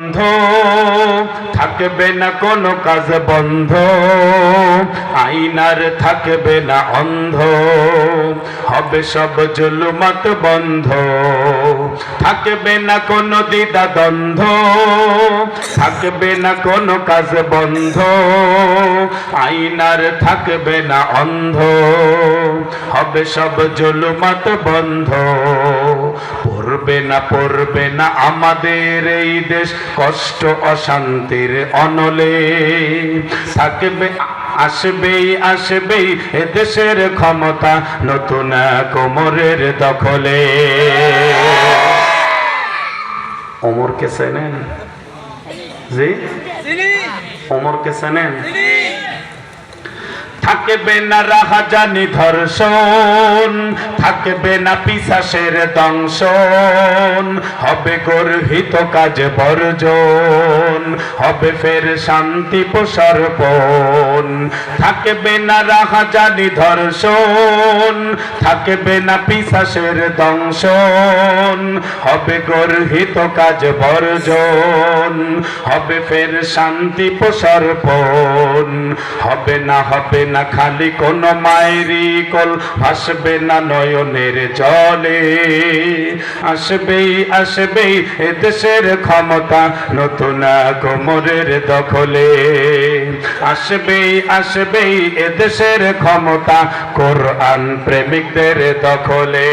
বন্ধ থাকবে না কোনো কাজ বন্ধ, আইনার থাকবে না অন্ধ, হবে সব জুলুমাত বন্ধ, থাকবে না কোনো দ্বিধা দ্বন্দ্ব, থাকবে না কোনো কাজ বন্ধ, আইনার থাকবে না অন্ধ, হবে সব জুলুমাত বন্ধ। পড়বে না আমাদের এই দেশ কষ্ট অশান্তির অনলে, থাকবে আসবেই এদেশের ক্ষমতা নতুন কোমরের দখলে। ওমরকে চেনেন? জি, ওমরকে চেনেন? থাকবে না রাহাজানি ধর্ষণ, থাকবে না পিশাচের দংশন, হবে গর্হিত কাজ বর্জন, হবে ফের শান্তি প্রসর্পণ। থাকবে না রাহাজানি ধর্ষণ, থাকবে না পিশাচের দংশন, হবে গর্হিত কাজ বর্জন, হবে ফের শান্তি প্রসর্পণ। হবে না খালি কোন মায়েরই কোল, ভাসবে না নয়নের জলে, আসবেই এদেশের ক্ষমতা নতুন কোমরের দখলে, আসবেই এদেশের ক্ষমতা কোরআন প্রেমিকদের দখলে।